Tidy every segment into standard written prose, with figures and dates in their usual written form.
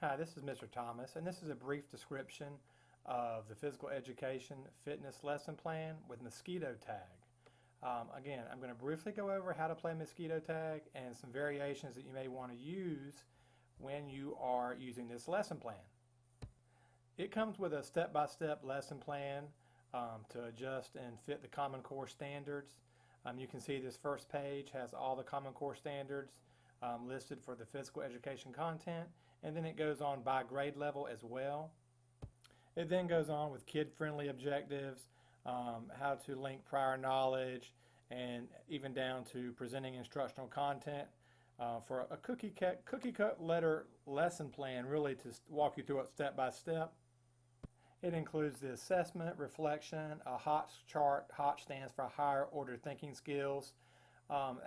Hi, this is Mr. Thomas, and this is a brief description of the physical education fitness lesson plan with Mosquito Tag. Again, I'm going to briefly go over how to play Mosquito Tag and some variations that you may want to use when you are using this lesson plan. It comes with a step-by-step lesson plan to adjust and fit the Common Core standards. You can see this first page has all the Common Core standards listed for the physical education content, and then it goes on by grade level as well. It then goes on with kid-friendly objectives, how to link prior knowledge, and even down to presenting instructional content for a cookie cut letter lesson plan, really to walk you through it step by step. It includes the assessment, reflection, a HOTS chart. HOTS stands for higher order thinking skills,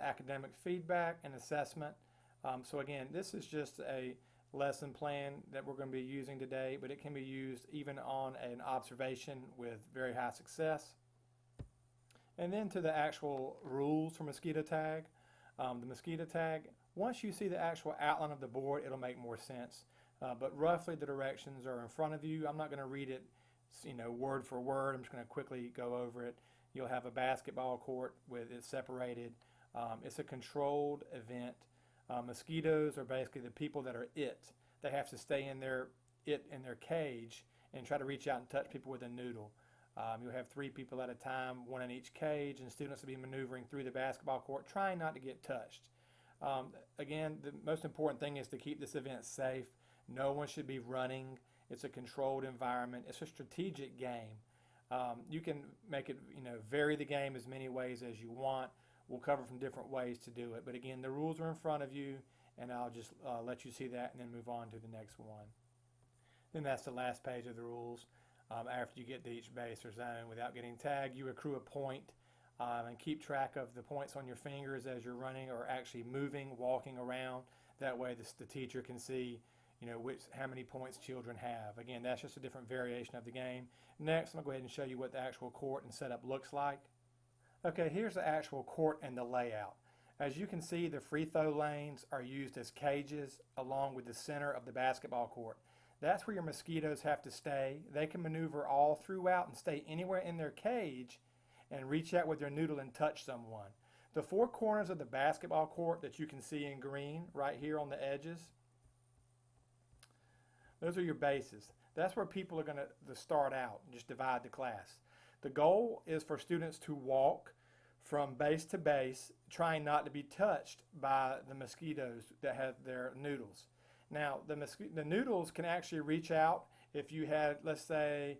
academic feedback, and assessment. So again, this is just a lesson plan that we're going to be using today, but it can be used even on an observation with very high success. And then to the actual rules for Mosquito Tag. The Mosquito Tag, once you see the actual outline of the board, it'll make more sense. But roughly the directions are in front of you. I'm not going to read it, word for word. I'm just going to quickly go over it. You'll have a basketball court with it separated. It's a controlled event. Mosquitoes are basically the people that are it. They have to stay in their cage and try to reach out and touch people with a noodle. You'll have 3 people at a time, 1 in each cage, and students will be maneuvering through the basketball court, trying not to get touched. Again, the most important thing is to keep this event safe. No one should be running. It's a controlled environment. It's a strategic game. You can make it, vary the game as many ways as you want. We'll cover from different ways to do it. But again, the rules are in front of you, and I'll just let you see that and then move on to the next one. Then that's the last page of the rules. After you get to each base or zone without getting tagged, you accrue a point and keep track of the points on your fingers as you're running or actually moving, walking around. That way the teacher can see how many points children have. Again, that's just a different variation of the game. Next, I'm going to go ahead and show you what the actual court and setup looks like. Okay, here's the actual court and the layout. As you can see, the free throw lanes are used as cages along with the center of the basketball court. That's where your mosquitoes have to stay. They can maneuver all throughout and stay anywhere in their cage and reach out with their noodle and touch someone. The 4 corners of the basketball court that you can see in green right here on the edges, those are your bases. That's where people are going to start out and just divide the class. The goal is for students to walk from base to base, trying not to be touched by the mosquitoes that have their noodles. Now, the noodles can actually reach out. If you had, let's say,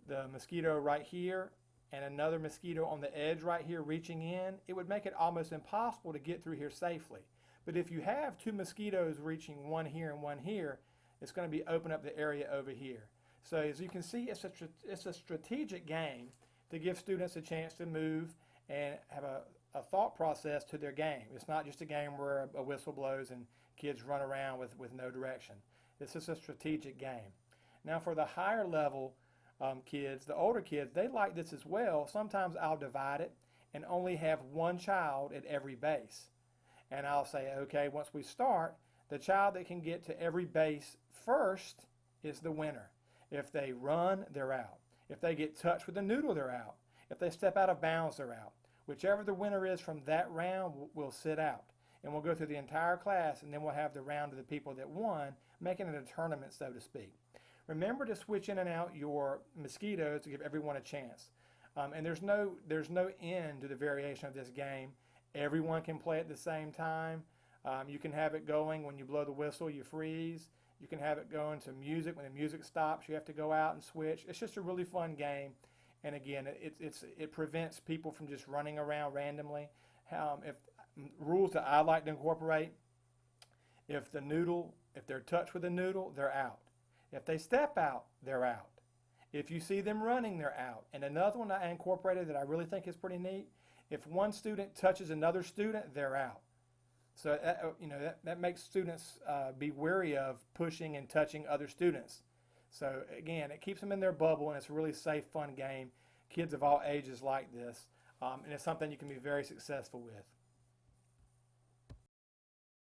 the mosquito right here and another mosquito on the edge right here reaching in, it would make it almost impossible to get through here safely. But if you have 2 mosquitoes reaching one here and one here, it's going to be open up the area over here. So as you can see, it's a strategic game to give students a chance to move and have a thought process to their game. It's not just a game where a whistle blows and kids run around with no direction. This is a strategic game. Now for the higher level kids, the older kids, they like this as well. Sometimes I'll divide it and only have 1 child at every base. And I'll say, okay, once we start, the child that can get to every base first is the winner. If they run, they're out. If they get touched with a noodle, they're out. If they step out of bounds, they're out. Whichever the winner is from that round will sit out. And we'll go through the entire class, and then we'll have the round of the people that won, making it a tournament, so to speak. Remember to switch in and out your mosquitoes to give everyone a chance. And there's no end to the variation of this game. Everyone can play at the same time. You can have it going when you blow the whistle, you freeze. You can have it going to music. When the music stops, you have to go out and switch. It's just a really fun game. And again, it prevents people from just running around randomly. If rules that I like to incorporate, if they're touched with a noodle, they're out. If they step out, they're out. If you see them running, they're out. And another one I incorporated that I really think is pretty neat, if one student touches another student, they're out. So that makes students be wary of pushing and touching other students. So again, it keeps them in their bubble, and it's a really safe, fun game. Kids of all ages like this, and it's something you can be very successful with.